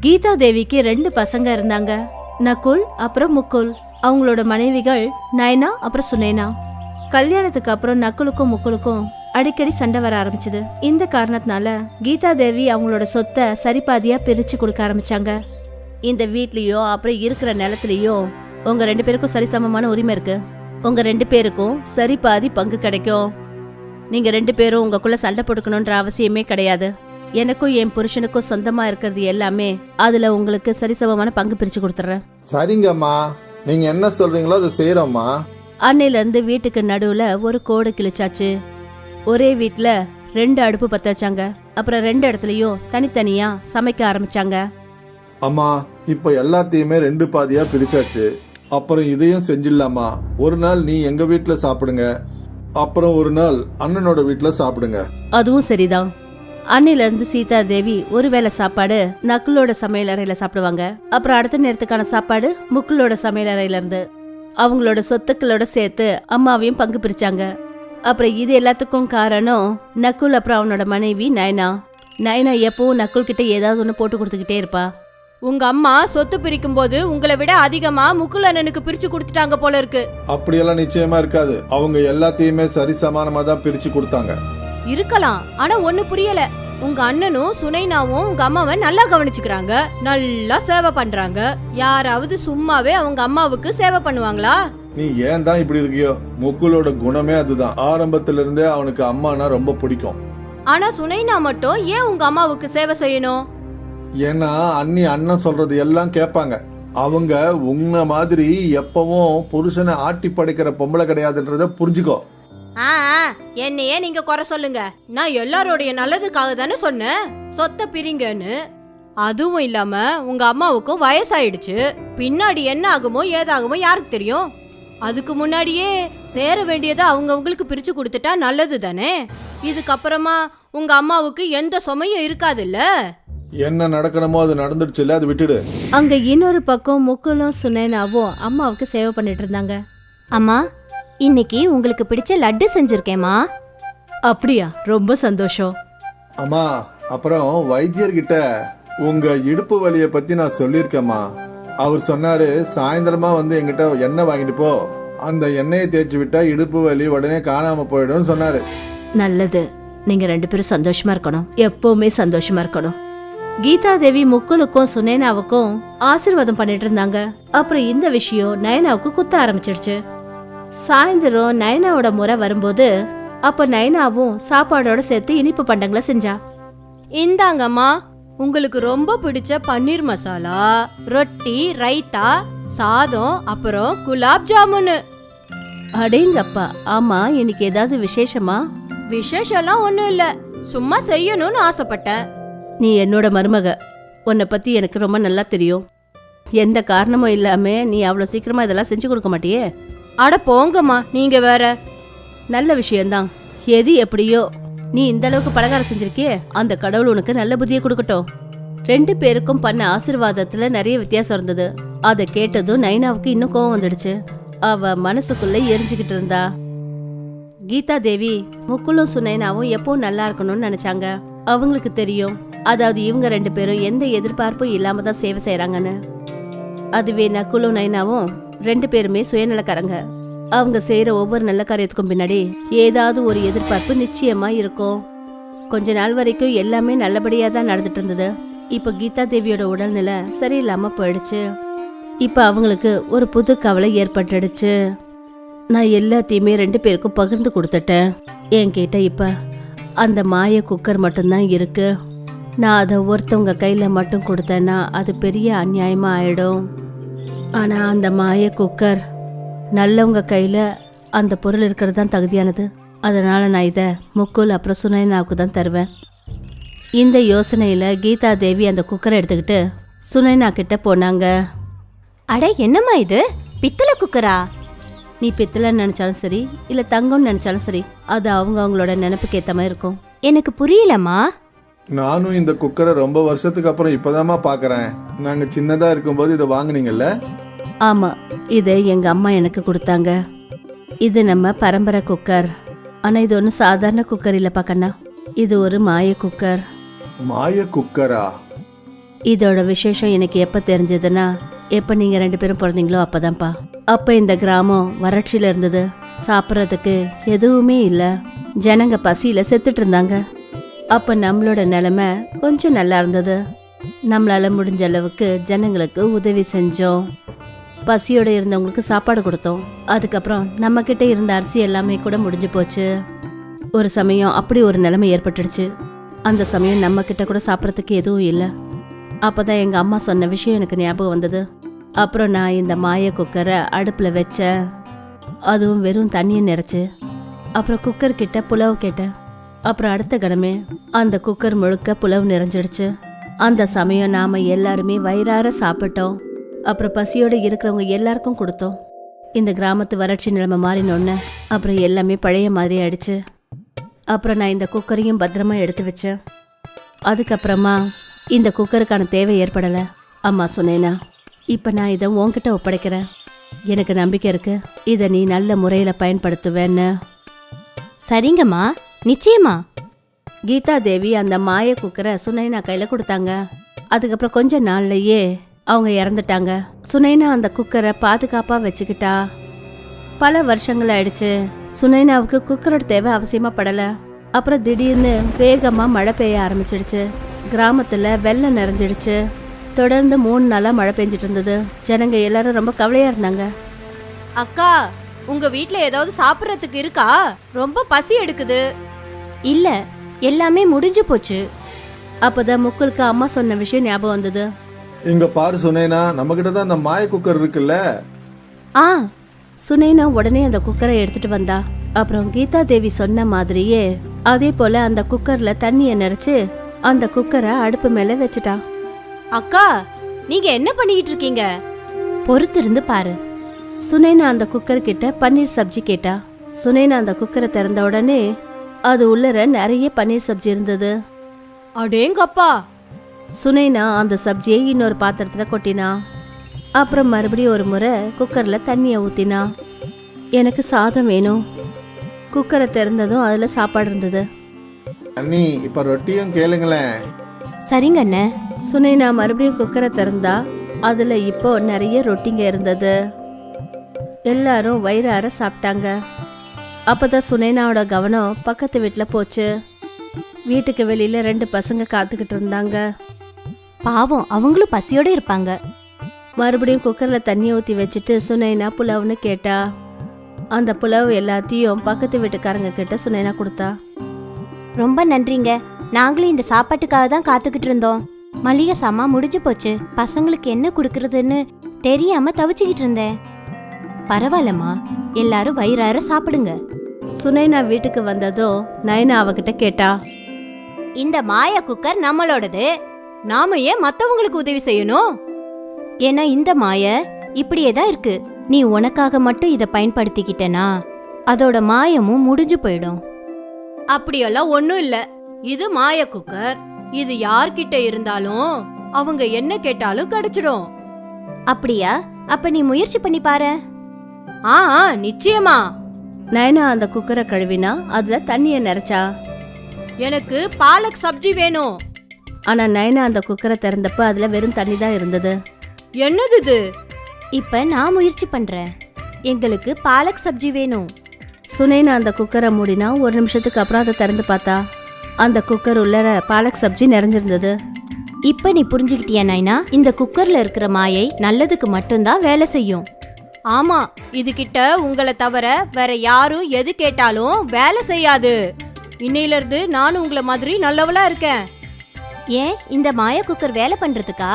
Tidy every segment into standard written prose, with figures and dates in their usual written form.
கீதா தேவிக்கு 2 பசங்க இருந்தாங்க, நகுல் அப்புறம் முகுல். அவங்களோட மனைவிகள் நயனா அப்புறம் சுனேனா. கல்யாணத்துக்கு அப்புறம் நகுலுக்கும் முகுலுக்கும் அடிக்கடி சண்டை வர ஆரம்பிச்சது. இந்த காரணத்தினால கீதா தேவி அவங்களோட சொத்தை சரிபாதியா பிரிச்சு கொடுக்க ஆரம்பிச்சாங்க. இந்த வீட்லயும் அப்புறம் இருக்கிற நிலத்துலயும் உங்க 2 பேருக்கும் சரிசமமான உரிமை இருக்கு. உங்க 2 பேருக்கும் சரிபாதி பங்கு கிடைக்கும். நீங்க 2 பேரும் உங்களுக்குள்ள சண்டை போட்டுக்கணும்ன்ற அவசியமே கிடையாது. எனக்கும் என் புருஷனுக்கும் சொந்தமா இருக்கிறது எல்லாமே அதுல உங்களுக்கு சரிசமமான பங்கு பிரிச்சு கொடுத்துறேன். சரிங்கம்மா, நீங்க என்ன சொல்றீங்களோ அதை செய்யறோம்மா. அன்னையில இருந்து வீட்டுக்கு நடுவுல ஒரு கோடு கிழிச்சாச்சு. ஒரே வீட்ல 2 அடுப்பு பத்த வச்சாங்க. அப்புறம் 2 இடத்துலயும் தனித்தனியா சமைக்க ஆரம்பிச்சாங்க. அம்மா, இப்ப எல்லாத்தையுமே 2 பாதியா பிரிச்சாச்சு. அப்புறம் இதையும் செஞ்சிடலாமா? ஒரு நாள் நீ எங்க வீட்டுல சாப்பிடுங்க, அப்புறம் ஒரு நாள் அண்ணனோட வீட்டுல சாப்பிடுங்க. அதுவும் சரிதான். அன்னையில இருந்து சீதா தேவி ஒருவேளை சாப்பாடு நக்குலோட சமையல் அறையில சாப்பிடுவாங்க. அப்புறம் அடுத்த நேரத்துக்கான சாப்பாடு முக்குலோட சமையல் அறையில இருந்து. அவங்களோட சொத்துக்களோட சேர்த்து அம்மாவையும் பங்கு பிரிச்சாங்க. அப்புறம் இது எல்லாத்துக்கும் காரணம் நக்குல் அப்புறம் அவனோட மனைவி நயனா. நயனா எப்பவும் நக்குல் கிட்ட ஏதாவது ஒண்ணு போட்டு கொடுத்துக்கிட்டே இருப்பா. உங்க அம்மா சொத்து பிரிக்கும் போது உங்களை விட அதிகமா முகுல் அண்ணனுக்கு பிரிச்சு கொடுத்துட்டாங்க போல இருக்கு. அப்படியெல்லாம் நிச்சயமா இருக்காது. அவங்க எல்லாத்தையுமே சரிசமானமா தான் பிரிச்சு கொடுத்தாங்க. இருக்கலாம், ஆனா ஒண்ணு புரியல. உங்க அண்ணனும் சுனைனாவும் உங்க அம்மாவை நல்லா கவனிச்சுக்கிறாங்க, நல்லா சேவை பண்றாங்க. யாராவது சும்மாவே அவங்க அம்மாவுக்கு சேவை பண்ணுவாங்களா? நீ ஏன் தான் இப்படி இருக்கியோ? முக்குலோட குணமே அதுதான். ஆரம்பத்துல இருந்தே அவனுக்கு அம்மானா ரொம்ப பிடிக்கும். ஆனா சுனைனா மட்டும் ஏன் உங்க அம்மாவுக்கு சேவை செய்யணும்? ஏன்னா அண்ணி அண்ணன் சொல்றது எல்லாம் கேட்பாங்க. அவங்க உன்ன மாதிரி எப்பவும் புருஷனை ஆட்டி படைக்கிற பொம்பளை கிடையாதுன்றத புரிஞ்சுக்கோ. என்னையே நீங்க குறை சொல்லுங்க. நான் எல்லாரோடைய நல்லதுக்காக தானே சொன்னேன் சொத்தை பிரிங்கன்னு. அதுவும் இல்லாம உங்க அம்மாவுக்கும் வயசாயிடுச்சு. பின்னாடி என்ன ஆகுமோ ஏதாகுமோ யாருக்கு தெரியும்? அதுக்கு முன்னாடியே சேர வேண்டியதை அவங்களுக்கு பிரிச்சு கொடுத்துட்டா நல்லது தானே. இதுக்கப்புறமா உங்க அம்மாவுக்கு எந்த சுமையும் இருக்காதுல்ல. என்ன நடக்கணுமோ அது நடந்துடுச்சுல்ல, அது விட்டுடு. அங்க இன்னொரு பக்கம் முக்குலும் சுனேனாவும் அம்மாவுக்கு சேவை பண்ணிட்டு இருந்தாங்க. அம்மா, இன்னைக்கு உங்களுக்கு பிடிச்ச லட்டு செஞ்சிருக்கேம்மா. அப்படியா? ரொம்ப சந்தோஷம். அம்மா, அப்புறம் வைத்தியர்கிட்ட உங்க இடுப்பு வலியை பத்தி நான் சொல்லியிருக்கேம்மா. அவர் சொன்னாரு, சாயந்தரமா வந்து என்கிட்ட எண்ணெய் வாங்கிட்டு போ, அந்த எண்ணெயை தேய்ச்சி விட்டா இடுப்பு வலி உடனே காணாம போயிடும் சொன்னாரு. நல்லது. நீங்க 2 பேரும் சந்தோஷமா இருக்கணும், எப்பவுமே சந்தோஷமா இருக்கணும். கீதா தேவி முக்குலுக்கும் சுனேனாவுக்கும் ஆசீர்வாதம் பண்ணிட்டு இருந்தாங்க. அப்புறம் இந்த விஷயம் நயனாவுக்கு குத்த ஆரம்பிச்சிடுச்சு. சாயந்தரம் நயனாவோட முறை வரும்போது அப்ப நயனாவும் சாப்பாடோட சேர்த்து இனிப்பு பண்டங்களை செஞ்சா. இந்தாங்கம்மா, உங்களுக்கு ரொம்ப பிடிச்ச பன்னீர் மசாலா, ரொட்டி, ரைத்தா, சாதம், அப்புறம் குலாப் ஜாமுன். அடேங்கப்பா. ஆமா, இன்னைக்கு ஏதாவது விசேஷமா? விசேஷம்லாம் ஒண்ணும் இல்ல, சும்மா செய்யணும்னு ஆசைப்பட்டேன். நீ என்னோட மருமக, உன்னை பத்தி எனக்கு ரொம்ப நல்லா தெரியும். எந்த காரணமும் இல்லாம நீ அவ்வளவு சீக்கிரமா இதெல்லாம் செஞ்சு கொடுக்க மாட்டியே. அட போங்கம்மா, நீங்க வேற. நல்ல விஷயம்தான். எது எப்படியோ நீ இந்த அளவுக்கு பலகாரம் செஞ்சிருக்கியே, அந்த கடவுள் உனக்கு நல்ல புத்தியை கொடுக்கட்டும். 2 பேருக்கும் பண்ண ஆசீர்வாதத்துல நிறைய வித்தியாசம் இருந்தது. அதை கேட்டதும் நைனாவுக்கு இன்னும் கோவம் வந்துடுச்சு. அவ மனசுக்குள்ள எரிஞ்சுக்கிட்டு இருந்தா. கீதா தேவி முக்குலும் சுனைனாவும் எப்பவும் நல்லா இருக்கணும்னு நினைச்சாங்க. அவங்களுக்கு தெரியும், அதாவது இவங்க 2 பேரும் எந்த எதிர்பார்ப்பும் இல்லாம தான் சேவை செய்யறாங்கன்னு. அதுவே நக்குலும் நைனாவும் 2 பேருமே சுயநலக்காரங்க. அவங்க செய்யற ஒவ்வொரு நல்ல காரியத்துக்கும் பின்னாடி ஏதாவது ஒரு எதிர்பார்ப்பு நிச்சயமா இருக்கும். கொஞ்ச நாள் வரைக்கும் எல்லாமே நல்லபடியா தான் நடந்துட்டு இருந்தது. இப்ப கீதா தேவியோட உடல்நிலை சரியில்லாம போயிடுச்சு. இப்ப அவங்களுக்கு ஒரு புது கவலை ஏற்பட்டுடுச்சு. நான் எல்லாத்தையுமே 2 பேருக்கும் பகிர்ந்து கொடுத்துட்டேன். என்கிட்ட இப்ப அந்த மாய குக்கர் மட்டும்தான் இருக்கு. நான் அதை ஒருத்தவங்க கையில மட்டும் கொடுத்தேன்னா அது பெரிய அநியாயமா ஆயிடும். ஆனா அந்த மாய குக்கர் நல்லவங்க கையில அந்த பொருள் இருக்கிறது தான் தகுதியானது. அதனால நான் இதை முக்குல் அப்புறம் சுனைனாவுக்கு தான் தருவேன். இந்த யோசனையில கீதா தேவி அந்த குக்கரை எடுத்துக்கிட்டு சுனைனா கிட்ட போனாங்க. அட, என்னம்மா இது, பித்தளை குக்கரா? நீ பித்தளைன்னு நினைச்சாலும் சரி, இல்ல தங்கம்னு நினைச்சாலும் சரி, அது அவங்களோட நினைப்புக்கு ஏத்த மாதிரி இருக்கும். எனக்கு புரியலம்மா. நானும் இந்த குக்கரை ரொம்ப வருஷத்துக்கு அப்புறம் இப்பதாம்மா பாக்குறேன். நாங்க சின்னதா இருக்கும்போது இதை வாங்குனீங்கல்ல? ஆமா, இதை எங்க அம்மா எனக்கு கொடுத்தாங்க. இது நம்ம பரம்பரை குக்கர். ஆனா இது ஒன்றும் சாதாரண குக்கர் இல்லப்பா கண்ணா, இது ஒரு மாய குக்கர். மாய குக்கரா? இதோட விசேஷம் எனக்கு எப்ப தெரிஞ்சதுன்னா எப்ப நீங்க 2 பேரும் பிறந்தீங்களோ அப்பதான்ப்பா. அப்ப இந்த கிராமம் வறட்சியில இருந்தது. சாப்பிட்றதுக்கு எதுவுமே இல்ல. ஜனங்க பசியில செத்துட்டு இருந்தாங்க. அப்ப நம்மளோட நிலைமை கொஞ்சம் நல்லா இருந்தது. நம்மளால முடிஞ்ச அளவுக்கு ஜனங்களுக்கு உதவி செஞ்சோம். பசியோட இருந்தவங்களுக்கு சாப்பாடு கொடுத்தோம். அதுக்கப்புறம் நம்ம கிட்ட இருந்த அரிசி எல்லாமே கூட முடிஞ்சு போச்சு. ஒரு சமயம் அப்படி ஒரு நிலைமை ஏற்பட்டுடுச்சு. அந்த சமயம் நம்ம கிட்ட கூட சாப்பிட்றதுக்கு எதுவும் இல்லை. அப்பதான் எங்க அம்மா சொன்ன விஷயம் எனக்கு ஞாபகம் வந்தது. அப்புறம் நான் இந்த மாய குக்கரை அடுப்புல வச்சேன். அதுவும் வெறும் தண்ணியை நிறைச்சு. அப்புறம் குக்கர் கிட்ட புலவு கேட்டேன். அப்புறம் அடுத்த கணமே அந்த குக்கர் முழுக்க புலவு நிறைஞ்சிடுச்சு. அந்த சமயம் நாம எல்லாருமே வயிறார சாப்பிட்டோம். அப்புறம் பசியோட இருக்கிறவங்க எல்லாருக்கும் கொடுத்தோம். இந்த கிராமத்து வறட்சி நிலைமை மாறினோன்னு அப்புறம் எல்லாமே பழைய மாதிரி ஆயிடுச்சு. அப்புறம் நான் இந்த குக்கரையும் பத்திரமா எடுத்து வச்சேன். அதுக்கப்புறமா இந்த குக்கருக்கான தேவை ஏற்படலை. அம்மா சொன்னேனா, இப்போ நான் இதை உன்கிட்ட ஒப்படைக்கிறேன். எனக்கு நம்பிக்கை இருக்கு இதை நீ நல்ல முறையில் பயன்படுத்துவேன்னு. சரிங்கம்மா, நிச்சயமா. கீதா தேவி அந்த மாய குக்கரை சுனைனா கையில் கொடுத்தாங்க. அதுக்கப்புறம் கொஞ்ச நாள்லயே அவங்க இறந்துட்டாங்க. சுனைனா அந்த குக்கரை பாதுகாப்பாக வச்சுக்கிட்டா. பல வருஷங்கள் ஆயிடுச்சு. சுனைனாவுக்கு குக்கரோட தேவை அவசியமா படல. அப்புறம் திடீர்னு வேகமா மழை பெய்ய ஆரம்பிச்சிடுச்சு. கிராமத்துல வெள்ளம் நிறைஞ்சிடுச்சு. தொடர்ந்து 3 நாளா மழை பெஞ்சிட்டு இருந்தது. ஜனங்க எல்லாரும் ரொம்ப கவலையா இருந்தாங்க. அக்கா, உங்க வீட்ல ஏதாவது சாப்பிடறதுக்கு இருக்கா? ரொம்ப பசி எடுக்குது. இல்ல, எல்லாமே முடிஞ்சு போச்சு. அப்பதான் முக்குளுக்கு அம்மா சொன்ன விஷயம் ஞாபகம் வந்தது. இங்க பாரு சுனேனா, நம்ம கிட்ட தான் அந்த மாய குக்கர் இருக்குல்ல. ஆ, சுனைனா உடனே அந்த குக்கரை எடுத்துட்டு வந்தா. அப்புறம் கீதா தேவி சொன்ன மாதிரியே அதே போல அந்த குக்கர்ல தண்ணிய நிறைச்சு அந்த குக்கரை அடுப்பு மேல வச்சுட்டா. அக்கா, நீங்க என்ன பண்ணிட்டு இருக்கீங்க? பொறுத்திருந்து பாரு. சுனைனா அந்த குக்கர் கிட்ட பன்னீர் சப்ஜி கேட்டா. சுனைனா அந்த குக்கரை திறந்த உடனே அது உள்ளர நிறைய பன்னீர் சப்ஜி இருந்தது. அடேங்கப்பா! சுனைனா அந்த சப்ஜியை இன்னொரு பாத்திரத்துல கொட்டினா. அப்புறம் மறுபடியும் ஒரு முறை குக்கர்ல தண்ணியை ஊத்தினா. எனக்கு சாதம் வேணும். குக்கரை திறந்ததும் அதுல சாப்பாடு இருந்தது. அண்ணி, இப்ப ரொட்டியும் கேளுங்களேன். சரிங்க அண்ணே. சுனைனா மறுபடியும் குக்கரை திறந்தா. அதுல இப்போ நிறைய ரொட்டிங்க இருந்தது. எல்லாரும் வயிறார சாப்பிட்டாங்க. அப்பதான் சுனைனாவோட கவனம் பக்கத்து வீட்டுல போச்சு. வீட்டுக்கு வெளியில 2 பசங்க காத்துக்கிட்டு இருந்தாங்க. பாவம், அவங்களும் பசியோட இருப்பாங்க. மறுபடியும் குக்கர்ல தண்ணி ஊற்றி வச்சுட்டு சுனைனா புலாவ்னு கேட்டா. அந்த புலாவ் எல்லாத்தையும் பக்கத்து வீட்டுக்காரங்க கிட்ட சுனைனா கொடுத்தா. ரொம்ப நன்றிங்க. நாங்களும் இந்த சாப்பாட்டுக்காக தான் காத்துக்கிட்டு இருந்தோம். மளிகை சாமான் முடிஞ்சு போச்சு. பசங்களுக்கு என்ன கொடுக்கறதுன்னு தெரியாம தவிச்சுக்கிட்டு இருந்தேன். பரவாயில்லம்மா, எல்லாரும் வயிறார சாப்பிடுங்க. சுனைனா வீட்டுக்கு வந்ததும் நயனா அவகிட்ட கேட்டா. இந்த மாய குக்கர் நம்மளோடது. நாம ஏன் மத்தவங்களுக்கு உதவி செய்யணும்? ஏன்னா இந்த மாய இப்படியே தான் இருக்கு. நீ உனக்காக மட்டும் இதை பயன்படுத்திக்கிட்டனா அதோட மாயமும் முடிஞ்சு போயிடும். அப்படியெல்லாம் ஒண்ணும் இல்ல. இது மாய குக்கர். இது யார்கிட்ட இருந்தாலும் அவங்க என்ன கேட்டாலும் கிடைச்சிடும். அப்படியா? அப்ப நீ முயற்சி பண்ணி பாரு. ஆ, நிச்சயமா. நயனா அந்த குக்கரை கழுவினா. அதுல தண்ணியை நிறைச்சா. எனக்கு பாலக் சப்ஜி வேணும். ஆனா நயனா அந்த குக்கரை திறந்தப்ப அதுல வெறும் தண்ணி தான் இருந்தது. என்னது இது? இப்ப நான் முயற்சி பண்றேன். எங்களுக்கு பாலக் சப்ஜி வேணும். சுனைனா அந்த குக்கரை மூடினா. 1 நிமிஷத்துக்கு அப்புறம் அதை திறந்து பார்த்தா. அந்த குக்கர் உள்ளர பாலக் சப்ஜி நிறைஞ்சிருந்தது. இப்ப நீ புரிஞ்சுக்கிட்டியா நைனா? இந்த குக்கர்ல இருக்கிற மாயை நல்லதுக்கு மட்டும்தான் வேலை செய்யும். ஆமா, இது கிட்ட உங்களை தவிர வேற யாரும் எது கேட்டாலும் வேலை செய்யாது. இன்னையில இருந்து நானும் உங்களை மாதிரி நல்லவளா இருக்கேன். ஏன் இந்த மாய குக்கர் வேலை பண்றதுக்கா?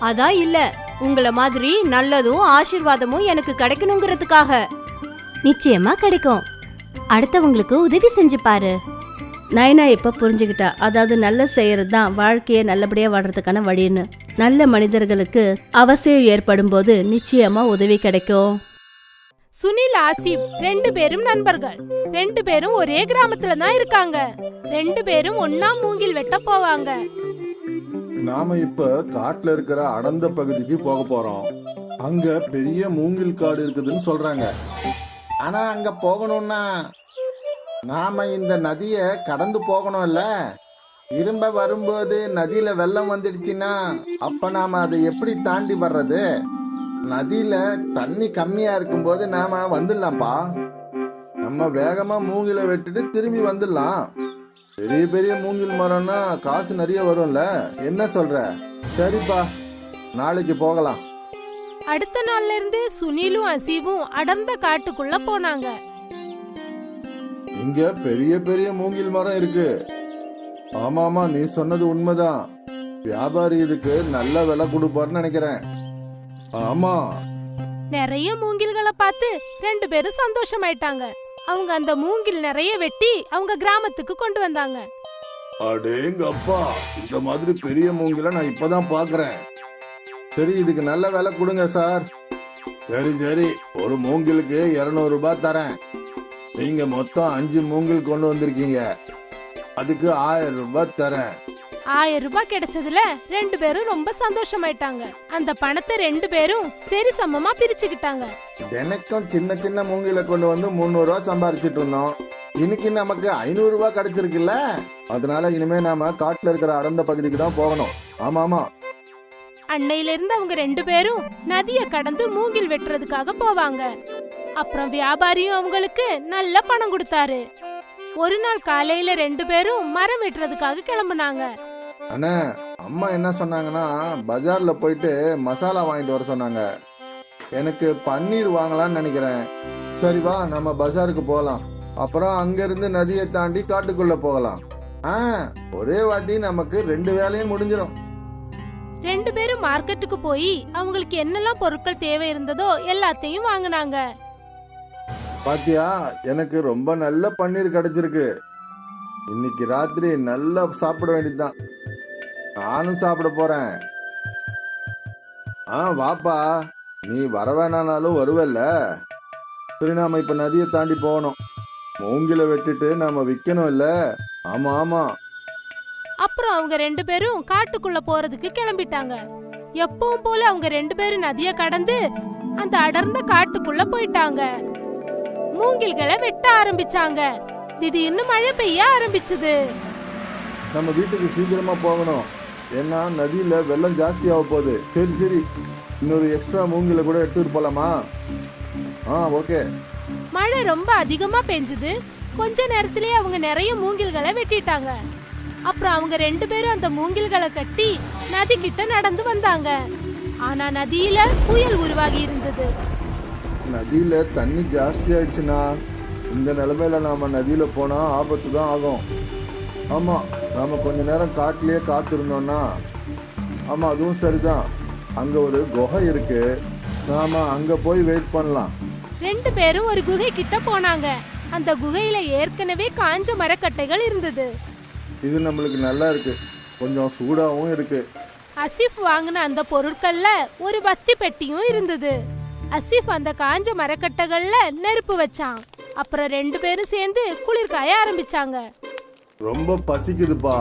அதான் இல்ல, உங்களை மாதிரி நல்லதும் ஆசீர்வாதமும் எனக்கு கிடைக்கணுங்கிறதுக்காக. நிச்சயமா கிடைக்கும். அடுத்தவங்களுக்கு உதவி செஞ்சு பாரு. நயனா இப்ப புரிஞ்சுக்கிட்டா. அதாவது நல்ல செய்யறது தான் வாழ்க்கையை நல்லபடியா வாழ்றதுக்கான வழின்னு. நல்ல மனிதர்களுக்கு அவசியம் ஏற்படும் போது நிச்சயமா உதவி கிடைக்கும். சுனில், ஆசிப் 2 பேரும் நண்பர்கள். 2 பேரும் ஒரே கிராமத்துல தான் இருக்காங்க. 2 பேரும் ஒன்னா மூங்கில் வெட்ட போவாங்க. நாம இப்ப காட்டுல இருக்கிற அடர்ந்த பகுதிக்கு போக போறோம். அங்க பெரிய மூங்கில் காடு இருக்குதுன்னு சொல்றாங்க. ஆனா அங்க போகணும்னா நாம இந்த நதிய கடந்து போகணும்ல. திரும்ப வரும்போது நதியில வெள்ளம் வந்துடுச்சுன்னா அப்ப நாம அதை எப்படி தாண்டி வர்றது? நதியில தண்ணி கம்மியா இருக்கும்போது நாம வந்துடலாம்ப்பா. நம்ம வேகமா மூங்கில வெட்டிட்டு திரும்பி வந்துடலாம். பெரிய பெரிய மூங்கில் மரம்னா காசு நிறைய வரும்ல, என்ன சொல்ற? சரிப்பா, நாளைக்கு போகலாம். அடுத்த நாள்ல இருந்து சுனிலும் அசீவும் அடர்ந்த காட்டுக்குள்ள போனாங்க. இங்க பெரிய பெரிய மூங்கில் மரம் இருக்கு. ஆமாமா, நீ சொன்னது உண்மைதான். வியாபாரி இதுக்கு நல்ல விலை கொடுப்பாருன்னு நினைக்கிறேன். ஆமா, நிறைய மூங்கில்களை பார்த்து 2 பேரும் சந்தோஷமாயிட்டாங்க. அவங்க அந்த மூங்கில் நிறைய வெட்டி அவங்க கிராமத்துக்கு கொண்டு வந்தாங்க. அடேங்கப்பா, இந்த மாதிரி பெரிய மூங்கில நான் இப்பதான் பாக்குறேன். சரி, இதுக்கு நல்ல விலை கொடுங்க சார். சரி சரி, ஒரு மூங்கிலுக்கு 200 ரூபாய் தரேன். நீங்க மொத்தம் 5 மூங்கில் கொண்டு வந்திருக்கீங்க, அதுக்கு 1000 ரூபாய் தரேன். 1000 ரூபாய் கிடைச்சதுல 2 பேரும் ரொம்ப சந்தோஷமாயிட்டாங்க. அந்த பணத்தை 2 பேரும் சரி சமமா பிரிச்சுக்கிட்டாங்க. தினைக்கும் சின்ன சின்ன மூங்கில கொண்டு வந்து 300 ரூபாய் சம்பாரிச்சிட்டு இருந்தோம். இன்னைக்கு நமக்கு 500 ரூபாய் கிடைச்சிருக்குல்ல. அதனால இனிமே நாம காட்டுல இருக்கிற அடர்ந்த பகுதிக்கு தான் போகணும். ஆமா ஆமா. அன்னையில இருந்து அவங்க 2 பேரும் நதிய கடந்து மூங்கில் வெட்டுறதுக்காக போவாங்க. அப்புறம் வியாபாரியும் அவங்களுக்கு நல்ல பணம் கொடுத்தாரு. ஒரு நாள் காலையில 2 பேரும் மரம் வெட்டுறதுக்காக கிளம்புனாங்க. அண்ணா, அம்மா என்ன சொன்னாங்கன்னா பஜார்ல போயிட்டு மசாலா வாங்கிட்டு வர சொன்னாங்க. எனக்கு பன்னீர் வாங்கலாம்னு நினைக்கிறேன். சரி வா, நம்ம பஜாருக்கு போகலாம். அப்புறம் அங்கிருந்து நதியை தாண்டி காட்டுக்குள்ள போகலாம். ஒரே வாட்டி நமக்கு 2 வேலையும் முடிஞ்சிடும். 2 பேரும் மார்க்கெட்டுக்கு போய் அவங்களுக்கு என்னெல்லாம் பொருட்கள் தேவை இருந்ததோ எல்லாத்தையும் வாங்கினாங்க. பாத்தியா, எனக்கு ரொம்ப நல்ல பன்னீர் கிடைச்சிருக்கு. இன்னைக்கு ராத்திரி நல்லா சாப்பிட வேண்டியதுதான். நானும் சாப்பிட போறேன். வாப்பா, நீ வர வேணானாலும் வருவல்ல. சரி, நாம இப்ப நதியை தாண்டி போகணும். மூங்கில வெட்டிட்டு நாம விக்கணும் இல்ல. ஆமா ஆமா. அப்புறம் அவங்க 2 பேரும் காட்டுக்குள்ள போறதுக்கு கிளம்பிட்டாங்க. எப்பவும் போல அவங்க 2 பேரும் நதிய கடந்து அந்த அடர்ந்த காட்டுக்குள்ள போயிட்டாங்க. மூங்கில்களை வெட்ட ஆரம்பிச்சாங்க. திடீர்னு மழை பெய்ய ஆரம்பிச்சது. நம்ம வீட்டுக்கு சீக்கிரமா போகணும், ஏன்னா நதியில வெள்ளம் ஜாஸ்தி ஆக போகுது. சரி சரி, இன்னொரு எக்ஸ்ட்ரா மூங்கில கூட எடுத்துட்டு போலாமா? ஓகே. மழை ரொம்ப அதிகமா பெஞ்சது. கொஞ்ச நேரத்திலேயே அவங்க நிறைய மூங்கில்களை வெட்டிட்டாங்க. அப்புறம் அவங்க 2 பேரும் அந்த மூங்கில்களை கட்டி நதி கிட்ட நடந்து வந்தாங்க. ஆனா நதியில புயல் உருவாகி இருந்தது. நதியில தண்ணி ஜாஸ்தி ஆயிடுச்சுன்னா இந்த நிலைமையில நாம நதியில போனா ஆபத்து தான் ஆகும். ஆமா, நாம கொஞ்ச நேரம் காட்டிலேயே காத்திருந்தோம்னா. ஆமா, அதுவும் சரிதான். அங்க ஒரு குகை இருக்கு, நாம அங்க போய் வெயிட் பண்ணலாம். 2 பேரும் ஒரு குகை கிட்ட போனாங்க. அந்த குகையில ஏற்கனவே காஞ்ச மரக்கட்டைகள் இருந்தது. இது நம்மளுக்கு நல்லா இருக்கு, கொஞ்சம் சூடாவும் இருக்கு. அசிஃப் வாங்கின அந்த பொருட்கள்ல ஒரு பத்தி பெட்டியும் இருந்தது. அசிஃப் அந்த காஞ்ச மரக்கட்டைகள்ல நெருப்பு வச்சான். அப்புறம் 2 பேரும் சேர்ந்து குளிர் காய ஆரம்பிச்சாங்க. ரொம்ப பசிக்குதுப்பா,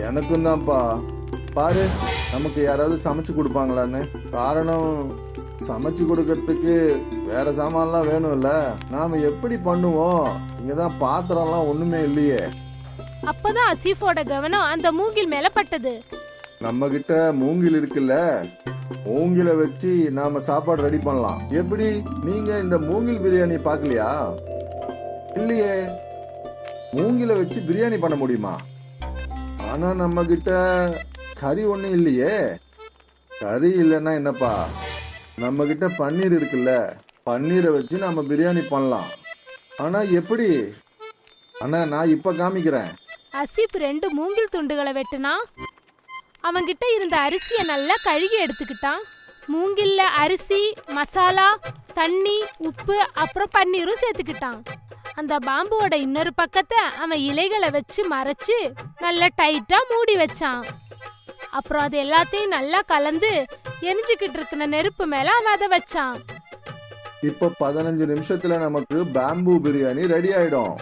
எனக்கும் தான்ப்பா. பாரு, நமக்கு யாராவது சமைச்சு கொடுப்பாங்களான்னு. காரணம், சமைச்சு கொடுக்கறதுக்கு வேற சாமான்லாம் வேணும்ல. நாம எப்படி பண்ணுவோம்? இங்கதான் பாத்திரம்லாம் ஒண்ணுமே இல்லையே. அப்பதான் அசீஃபோட கவனம் அந்த மூங்கில் மேல பட்டது. நம்ம கிட்ட மூங்கில் இருக்குல்ல, மூங்கில வச்சு நாம சாப்பாடு ரெடி பண்ணலாம். எப்படி? நீங்க இந்த மூங்கில் பிரியாணி பார்க்கலையா? இல்லையே. மூங்கில வச்சு பிரியாணி பண்ண முடியுமா? ஆனா நம்ம கிட்ட கறி ஒண்ணு இல்லையே. கறி இல்லைன்னா என்னப்பா, நம்ம கிட்ட பன்னீர் இருக்குல்ல, பன்னீரை வச்சு நம்ம பிரியாணி பண்ணலாம். ஆனா எப்படி? ஆனா நான் இப்ப காமிக்கிறேன். அசீப் 2 மூங்கில் துண்டுகளை வெட்டினா. அவன்கிட்ட இருந்த அரிசியை நல்லா கழுகி எடுத்துக்கிட்டான். மூங்கில்ல அரிசி, மசாலா, தண்ணி, உப்பு, அப்புறம் பன்னீரும் சேர்த்துக்கிட்டான். அந்த பாம்புவோட இன்னொரு பக்கத்தை அவன் இலைகளை வச்சு மறைச்சு நல்லா டைட்டா மூடி வச்சான். அப்புறம் அது எல்லாத்தையும் நல்லா கலந்து எரிஞ்சுக்கிட்டு இருக்கிற நெருப்பு மேல அவன் அதை வச்சான். இப்ப 15 நிமிஷத்துல நமக்கு பாம்பு பிரியாணி ரெடி ஆயிடும்.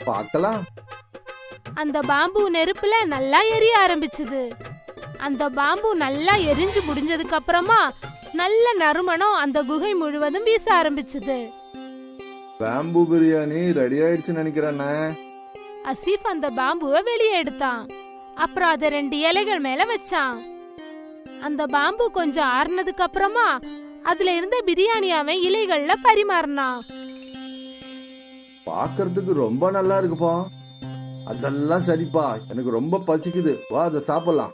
பார்க்கலாம். அந்த பாம்பு நெருப்புல நல்லா எரிய ஆரம்பிச்சது. அந்த பாம்பு நல்லா எரிஞ்சு முடிஞ்சதுக்கு அப்புறமா நல்ல நறுமணம் அந்த குகை முழுவதும் வீச ஆரம்பிச்சது. பாம்பு பிரியாணி ரெடி ஆயிடுச்சுன்னு நினைக்கிறேன். அசீஃப் அந்த பாம்புவை வெளியே எடுத்தான். அப்புறம் அதை 2 இலைகள் மேல வச்சான். அந்த பாம்பு கொஞ்சம் ஆறுனதுக்கு அப்புறமா அதுல இருந்த பிரியாணி அவன் இலைகள்ல பரிமாறினான். பாக்குறதுக்கு ரொம்ப நல்லா இருக்குப்பா. அதெல்லாம் சரிப்பா, எனக்கு ரொம்ப பசிக்குது, வா அதை சாப்பிடலாம்.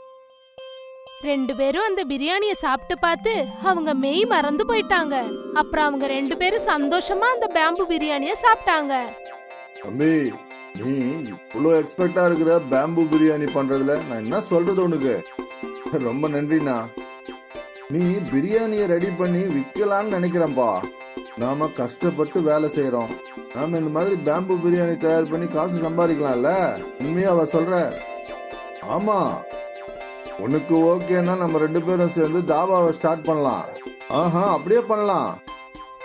2 பேரும் அந்த பிரியாணிய சாப்பிட்டு பார்த்து அவங்க மெய் மறந்து போயிட்டாங்க. அப்புறம் அவங்க 2 பேரும் சந்தோஷமா அந்த பாம்பு பிரியாணிய சாப்பிட்டாங்க. தம்பி, நீ இவ்வளோ எக்ஸ்பர்ட்டா இருக்கிற பேம்பு பிரியாணி பண்றதுல நான் என்ன சொல்றது உனக்கு? ரொம்ப நன்றிண்ணா. நீ பிரியாணியை ரெடி பண்ணி விற்கலான்னு நினைக்கிறேன்ப்பா. நாம கஷ்டப்பட்டு வேலை செய்யறோம், நாம இந்த மாதிரி பேம்பு பிரியாணி தயார் பண்ணி காசு சம்பாதிக்கலாம்ல. உண்மையா அவ சொல்ற? ஆமா, உனக்கு ஓகேன்னா நம்ம 2 பேரும் சேர்ந்து தாபாவை ஸ்டார்ட் பண்ணலாம். ஆஹா, அப்படியே பண்ணலாம்.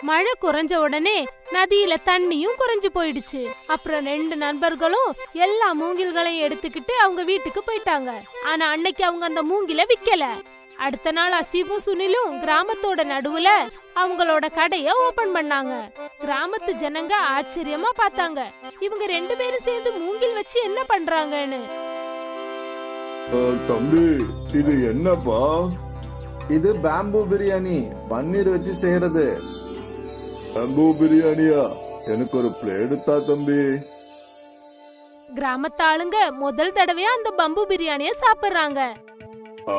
மழை குறைஞ்ச உடனே நதியில தண்ணியும் குறைஞ்சு போயிடுச்சு. அப்புறம் 2 நண்பர்களும் எல்லா மூங்கில்களையும் எடுத்துக்கிட்டு அவங்க வீட்டுக்கு போயிட்டாங்க. ஆனா அன்னைக்கு அவங்க அந்த மூங்கில விக்கல. அடுத்த நாள் அசீஃபும் சுனிலும் கிராமத்தோட நடுவுல அவங்களோட கடைய ஓபன் பண்ணாங்க. கிராமத்து ஜனங்க ஆச்சரியமா பார்த்தாங்க, இவங்க 2 பேரும் சேர்ந்து மூங்கில் வச்சு என்ன பண்றாங்கன்னு. தம்பி, இது என்னப்பா? இது பேம்பு பிரியாணி, பன்னீர் வச்சு செய்யறது. பேம்பு பிரியாணியா? எனக்கு ஒரு பிளேட் தா தம்பி. கிராமத்து ஆளுங்க முதல் தடவையா அந்த பம்பு பிரியாணிய சாப்பிடுறாங்க.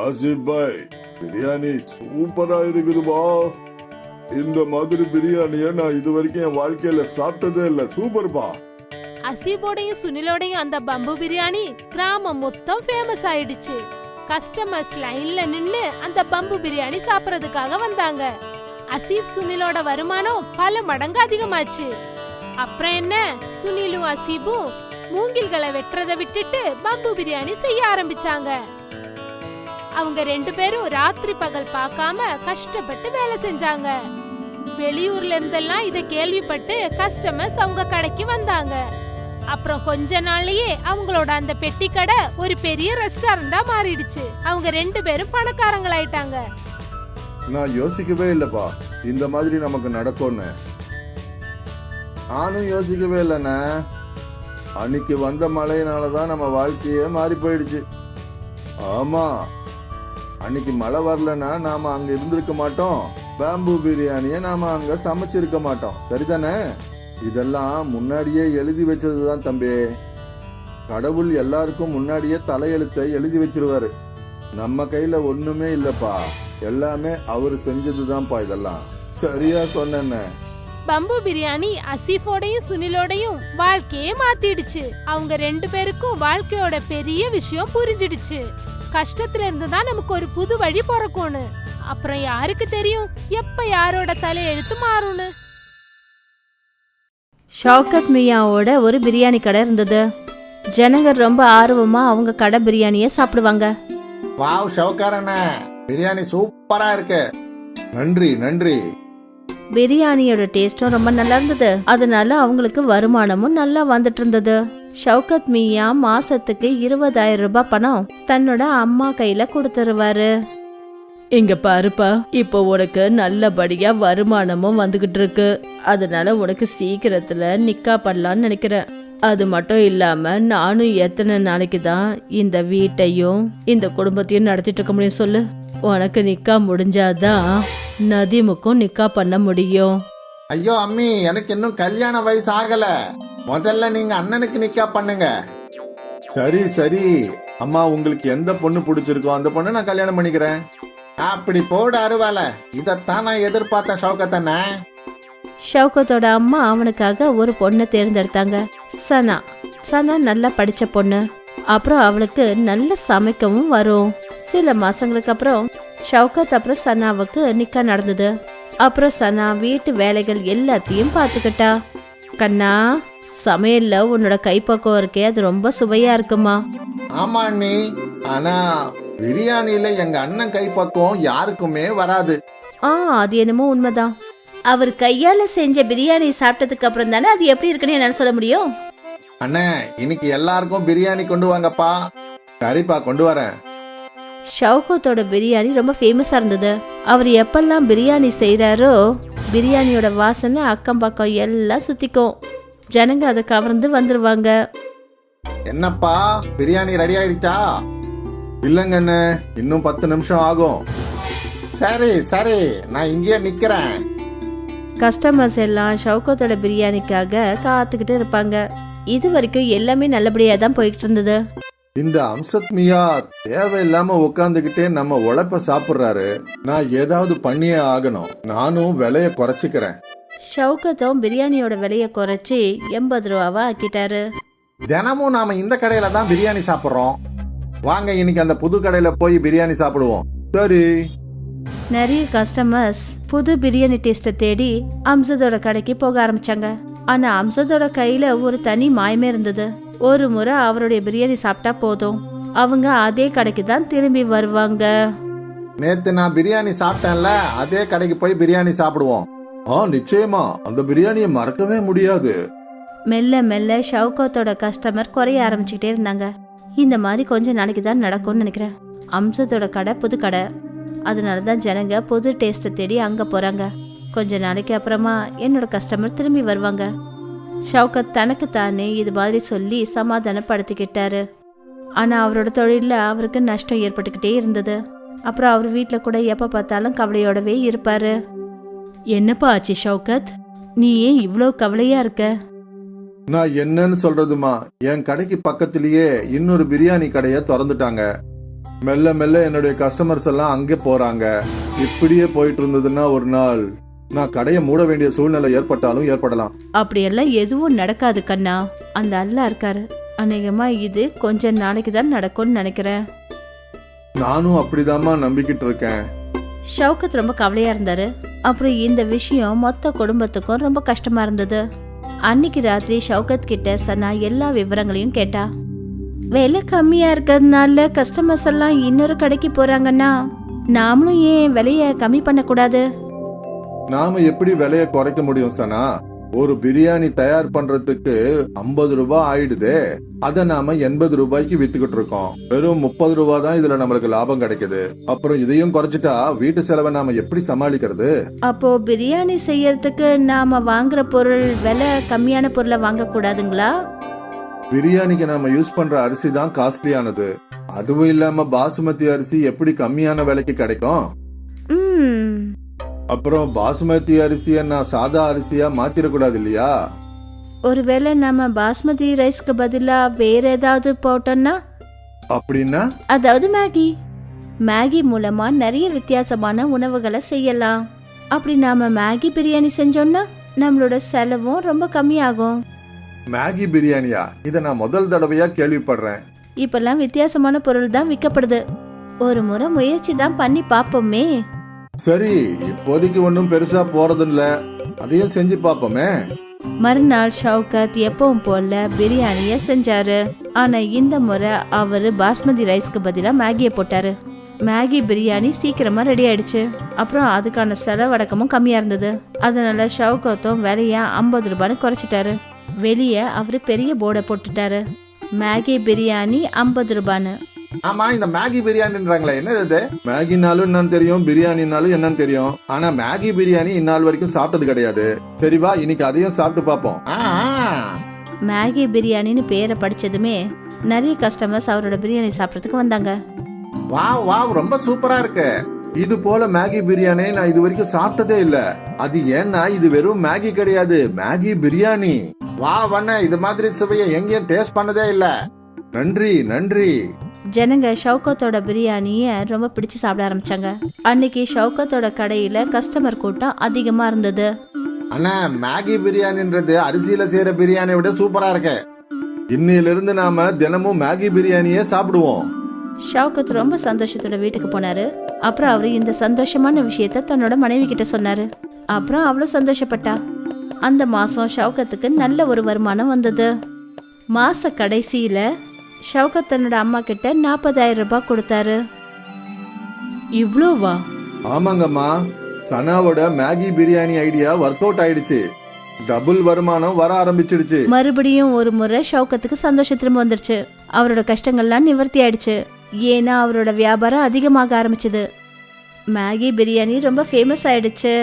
ஆசிப் பாய், பிரியாணி சூப்பரா இருக்குதுப்பா. இந்த மாதிரி பிரியாணிய நான் இது வரைக்கும் என் வாழ்க்கையில சாப்பிட்டதே இல்ல. சூப்பர்பா. அசீபோடையும் சுனிலோடையும் அந்த பம்பு பிரியாணி கிராமம் மொத்தம் ஃபேமஸ் ஆயிடுச்சு. கஸ்டமர்ஸ் லைன்ல நின்னு அந்த பம்பு பிரியாணி சாப்பிடறதுக்காக வந்தாங்க. அசீப் சுனிலோட வருமானம் பல மடங்கு அதிகமாச்சு. அப்புறம் என்ன, சுனிலும் அசீபும் மூங்கில்களை வெட்டுறதை விட்டுட்டு பம்பு பிரியாணி செய்ய ஆரம்பிச்சாங்க. அவங்க 2 பேரும் ராத்திரி பகல் பார்க்காம கஷ்டப்பட்டு வேலை செஞ்சாங்க. வெளியூர்ல இருந்தெல்லாம் இத கேள்விப்பட்டு கஸ்டமர்ஸ் அவங்க கடைக்கு வந்தாங்க. அப்புறம் கொஞ்ச நாள்லயே அவங்களோட அந்த பெட்டி கடை ஒரு பெரிய ரெஸ்டாரண்டா மாறிடுச்சு. அவங்க 2 பேரும் பணக்காரங்களாயிட்டாங்க. நான் யோசிக்கவே இல்லப்பா இந்த மாதிரி நமக்கு நடக்கும்னு. நானும் யோசிக்கவே இல்லைண்ணே. அன்னைக்கு வந்த மழையினாலதான் நம்ம வாழ்க்கையே மாறி போயிடுச்சு. ஆமா, அன்னைக்கு மழை வரலன்னா நாம அங்க இருந்திருக்க மாட்டோம். பேம்பு பிரியாணிய நாம அங்க சமைச்சிருக்க மாட்டோம். சரிதானே? இதெல்லாம் முன்னாடியே எழுதி வச்சதுதான் தம்பி. கடவுள் எல்லாருக்கும் முன்னாடியே தலையெழுத்தை எழுதி வச்சிருவாரு. நம்ம கையில ஒண்ணுமே இல்லப்பா, எல்லாமே அவரு செஞ்சதுதான்ப்பா. இதெல்லாம் சரியா சொன்ன. பம்பு பிரியாணி அசீஃபோடையும் சுனிலோடையும் வாழ்க்கையே மாத்திடுச்சு. அவங்க 2 பேருக்கும் வாழ்க்கையோட பெரிய விஷயம் புரிஞ்சிடுச்சு. கஷ்டத்துல இருந்து தான் நமக்கு ஒரு புது வழி பிறக்கும்னு. அப்புறம் யாருக்கு தெரியும் எப்ப யாரோட தலையெழுத்து மாறும்னு. ஷவுகத் மியாவோட ஒரு பிரியாணி கடை இருந்தது. ஜனங்க ரொம்ப ஆர்வமா அவங்க கடை பிரியாணியை சாப்பிடுவாங்க. வாவ் ஷவுகாரண்ணே, பிரியாணி சூப்பரா இருக்கு. நன்றி நன்றி. பிரியாணியோட டேஸ்டும் ரொம்ப நல்லா இருந்தது. அதனால அவங்களுக்கு வருமானமும் நல்லா வந்துட்டு இருந்தது. ஷவுகத் மியா மாசத்துக்கு 20,000 ரூபாய் பணம் தன்னோட அம்மா கையில கொடுத்துருவாரு. இங்க பாருப்பா, இப்போ உனக்கு நல்லபடியா வருமானமும் வந்துகிட்டு இருக்கு. அதனால உனக்கு சீக்கிரத்துல நிக்கா பண்ணலான்னு நினைக்கிறேன். அது மட்டும் இல்லாம நானும் எத்தனை நாளைக்கு தான் இந்த வீட்டையும் இந்த குடும்பத்தையும் நடத்திட்டு இருக்க முடியும் சொல்லு? உனக்கு நிக்கா முடிஞ்சாதான் நதீமுக்கும் நிக்கா பண்ண முடியும். ஐயோ அம்மி, எனக்கு இன்னும் கல்யாண வயசு ஆகல. முதல்ல நீங்க அண்ணனுக்கு நிக்கா பண்ணுங்க. சரி சரி அம்மா, உங்களுக்கு எந்த பொண்ணு பிடிச்சிருக்கோ அந்த பொண்ணு நான் கல்யாணம் பண்ணிக்கிறேன். அப்படி போட அருவால, இதத்தான் நான் எதிர்பார்த்தேன் ஷவுகத்தண்ணே. ஷவுகத்தோட அம்மா அவனுக்காக ஒரு பொண்ணை தேர்ந்தெடுத்தாங்க. சனா. சனா நல்லா படிச்ச பொண்ணு. அப்புறம் அவளுக்கு நல்ல சமைக்கவும் வரும். சில மாசங்களுக்கு அப்புறம் ஷவுகத் அப்புறம் சனாவுக்கு நிக்கா நடந்தது. அப்புறம் சனா வீட்டு வேலைகள் எல்லாத்தையும் பார்த்துக்கிட்டா. கண்ணா, சமையல்ல உன்னோட கைப்பக்கம் இருக்கே, அது ரொம்ப சுவையா இருக்குமா? ஆமா அண்ணி, ஆனா பிரியாணியில எங்க அண்ணன் கைப்பக்கம் யாருக்குமே வராது. அது என்னமோ உண்மைதான். அவர் கையால செஞ்ச பிரியாணி சாப்பிட்டதுக்கு அப்புறம் தானே அது எப்படி இருக்குன்னு என்னால சொல்ல முடியும். அண்ணே, இன்னைக்கு எல்லாருக்கும் பிரியாணி கொண்டு வாங்கப்பா. சரிப்பா, கொண்டு வரேன். ஷவுகத்தோட பிரியாணி ரொம்ப ஃபேமஸா இருந்தது. அவர் எப்பெல்லாம் பிரியாணி செய்யறாரோ பிரியாணியோட வாசனை அக்கம் பக்கம் எல்லாம் சுத்திக்கும். ஜனங்க அதை கவர்ந்து வந்துருவாங்க. என்னப்பா பிரியாணி ரெடி ஆயிடுச்சா? இல்லைங்க அண்ணே, இன்னும் 10 நிமிஷம் ஆகும். சரி சரி, நான் இங்கேயே நிக்கிறேன். கஸ்டமர்ஸ் எல்லாம் ஷவுகத்தோட பிரியாணிக்காக காத்துக்கிட்டு இருப்பாங்க. இது வரைக்கும் எல்லாமே நல்லபடியா தான் போயிட்டு இருந்தது. இந்த அம்சத் மியா தேவையில்லாம உட்காந்துக்கிட்டே நம்ம உழைப்ப சாப்பிடுறாரு. நான் ஏதாவது பண்ணியே ஆகணும். நானும் விலைய குறைச்சிக்கிறேன். ஷவுகத்தும் பிரியாணியோட விலையை குறைச்சி 80 ரூபாவா ஆக்கிட்டாரு. தினமும் நாம இந்த கடையில தான் பிரியாணி சாப்பிடுறோம். வாங்க இன்னைக்கு அந்த புது கடையில போய் பிரியாணி சாப்பிடுவோம். சரி. நிறைய கஸ்டமர்ஸ் புது பிரியாணி டேஸ்ட்டை தேடி அம்சத்தோட கடைக்கு போக ஆரம்பிச்சாங்க. ஆனா அம்சத்தோட கையில ஒரு தனி மாயமே இருந்தது. ஒரு முறை அவருடைய பிரியாணி சாப்பிட்டா போதும், அவங்க அதே கடைக்கு தான் திரும்பி வருவாங்க. நேத்து நான் பிரியாணி சாப்பிட்டேன்ல, அதே கடைக்கு போய் பிரியாணி சாப்பிடுவோம். நிச்சயமா அந்த பிரியாணியை மறக்கவே முடியாது. மெல்ல மெல்ல ஷவுகத்தோட கஸ்டமர் குறைய ஆரம்பிச்சுக்கிட்டே இருந்தாங்க. இந்த மாதிரி கொஞ்ச நாளைக்கு தான் நடக்கும்னு நினைக்கிறேன். அம்சத்தோட கடை புது கடை, அதனால தான் ஜனங்க புது டேஸ்ட்டை தேடி அங்கே போகிறாங்க. கொஞ்ச நாளைக்கு அப்புறமா என்னோட கஸ்டமர் திரும்பி வருவாங்க. ஷவுகத் தனக்கு தானே இது மாதிரி சொல்லி சமாதானப்படுத்திக்கிட்டாரு. ஆனால் அவரோட தொழிலில் அவருக்கு நஷ்டம் ஏற்பட்டுக்கிட்டே இருந்தது. அப்புறம் அவர் வீட்டில் கூட எப்போ பார்த்தாலும் கவலையோடவே இருப்பார். என்னப்பா ஆச்சு ஷவுகத், நீ ஏன் இவ்வளோ கவலையா இருக்க? நான் என்னன்னு சொல்றதுமா, என் கடைக்கு பக்கத்திலேயே இன்னொரு பிரியாணி கடையை திறந்துட்டாங்க. மெல்ல மெல்ல என்னுடைய கஸ்டமர்ஸ் எல்லாம் அங்கே போறாங்க. இப்படியே போயிட்டு இருந்ததுன்னா ஒரு நாள் நான் கடையை மூட வேண்டிய சூழ்நிலை ஏற்பட்டாலும் ஏற்படலாம். அப்படியெல்லாம் எதுவும் நடக்காது கண்ணா, அந்த அல்லா இருக்காரு. அநேகமா இது கொஞ்ச நாளைக்கு தான் நடக்கும்னு நினைக்கிறேன். நானும் அப்படிதாம்மா நம்பிக்கிட்டு இருக்கேன். ஷவுகத் ரொம்ப கவலையா இருந்தாரு. அப்புறம் இந்த விஷயம் மொத்த குடும்பத்துக்கும் ரொம்ப கஷ்டமா இருந்தது. அன்னைக்கு ராத்திரி ஷவுகத் கிட்ட சனா எல்லா விவரங்களையும் கேட்டா. விலை கம்மியா இருக்கிறதுனால கஸ்டமர்ஸ் எல்லாம் இன்னொரு கடைக்கு போறாங்கன்னா நாமளும் ஏன் விலைய கம்மி பண்ணக்கூடாது? நாம எப்படி விலையை குறைக்க முடியும் சனா? ஒரு பிரியாணி தயார் பண்றதுக்கு 50 ரூபாய் ஆயிடுதே. அதை நாம 80 ரூபாய்க்கு வித்துக்கிட்டு இருக்கோம். வெறும் 30 ரூபாய் தான் இதுல நம்மளுக்கு லாபம் கிடைக்குது. அப்புறம் இதையும் குறைச்சிட்டா வீட்டு செலவை நாம எப்படி சமாளிக்கிறது? அப்போ பிரியாணி செய்யறதுக்கு நாம வாங்குற பொருள் விலை கம்மியான பொருளை வாங்க கூடாதுங்களா? பிரியாணிக்கு நாம யூஸ் பண்ற அரிசி தான் காஸ்ட்லியானது. அதுவும் இல்லாம பாசுமதி அரிசி எப்படி கம்மியான விலைக்கு கிடைக்கும்? அப்புறம் பாசுமதி அரிசிய நான் சாதா அரிசியா மாத்திரக்கூடாது இல்லையா? ஒருவேளை நம்ம பாஸ்மதி ரைஸ்க்கு பதிலா வேற ஏதாவது போட்டோம்னா? அப்படின்னா? அதாவது மேகி மூலமா நிறைய வித்தியாசமான உணவுகளை செய்யலாம். அப்படி நாம மேகி பிரியாணி செஞ்சோம்னா நம்மளோட செலவும் ரொம்ப கம்மியாகும். மேகி பிரியாணியா? இத நான் முதல் தடவையா கேள்விப்படுறேன். இப்பெல்லாம் வித்தியாசமான பொருள் தான் விற்கப்படுது. ஒரு முறை முயற்சி தான் பண்ணி பாப்போமே. சரி, இப்போதைக்கு ஒன்னும் பெருசா போறது இல்ல, அதையும் செஞ்சு பாப்போமே. மறுநாள் ஷவுகத் எப்பவும் போல பிரியாணிய செஞ்சாரு. ஆனா இந்த முறை அவரு பாஸ்மதி ரைஸ்க்கு பதிலா மேகியை போட்டாரு. மேகி பிரியாணி சீக்கிரமா ரெடி ஆயிடுச்சு. அப்புறம் அதுக்கான செலவடக்கமும் கம்மியா இருந்தது. அதனால ஷவுகத்தும் விலைய 50 ரூபான்னு குறைச்சிட்டாரு. வெளியே அவரு பெரிய போர்டை போட்டுட்டாரு, மேகி பிரியாணி 50 ரூபான்னு. ஆமா, இந்த மேகி பிரியாணின்றாங்களே, என்னது? மேகினாலும் என்னன்னு தெரியும், பிரியாணினாலும் என்னன்னு தெரியும். ஆனா மேகி பிரியாணி இந்நாள் வரைக்கும் சாப்பிட்டது கிடையாது. சரி வா, இன்னைக்கு அதையும் சாப்பிட்டு பாப்போம். மேகி பிரியாணின்னு பேரை படிச்சதுமே நிறைய கஸ்டமர்ஸ் அவரோட பிரியாணி சாப்பிடறதுக்கு வந்தாங்க. வாவ், ரொம்ப சூப்பரா இருக்கு. இது போல மேகி பிரியாணி நான் இது வரைக்கும் சாப்பிட்டதே இல்ல. அது ஏன்னா இது வெறும் மேகி கிடையாது, மேகி பிரியாணி. வா வண்ண, இது மாதிரி சுவையை எங்கேயும் டேஸ்ட் பண்ணதே இல்ல. நன்றி. ஜனங்க ஷவுகத்தோட பிரியாணிய ரொம்ப பிடிச்சு சாப்பிட ஆரம்பிச்சாங்க. அன்னைக்கு ஷவுகத்தோட கடையில கஸ்டமர் கூட்டம் அதிகமா இருந்தது. அண்ணா, மேகி பிரியாணின்றது அரிசியில செய்யற பிரியாணியை விட சூப்பரா இருக்கு. இன்னையில இருந்து நாம தினமும் மேகி பிரியாணியே சாப்பிடுவோம். ஷவுகத் ரொம்ப சந்தோஷத்தோட வீட்டுக்கு போனாரு. அப்புறம் அவரு இந்த சந்தோஷமான விஷயத்த தன்னோட மனைவி கிட்ட சொன்னாரு. அப்புறம் அவ்வளவு சந்தோஷப்பட்டா. அந்த மாசம் ஷவுகத்துக்கு நல்ல ஒரு வருமானம் வந்தது. மாச கடைசியில ஷவுகத் தன்னோட அம்மா கிட்ட 40,000 ரூபாய் கொடுத்தாரு. இவ்ளோவா? ஆமாங்கம்மா, சனாவோட Maggi biryani idea work out ஆயிடுச்சு. டபுள் வருமானம் வர ஆரம்பிச்சிடுச்சு. மறுபடியும் ஒரு முறை ஷவுகத்துக்கு சந்தோஷம் திரும்ப வந்துருச்சு. அவரோட கஷ்டங்கள்லாம் நிவர்த்தி ஆயிடுச்சு. ஏன்னா அவரோட வியாபாரம் அதிகமாக ஆரம்பிச்சது. மேகி பிரியாணி ரொம்ப ஃபேமஸ் ஆயிடுச்சு.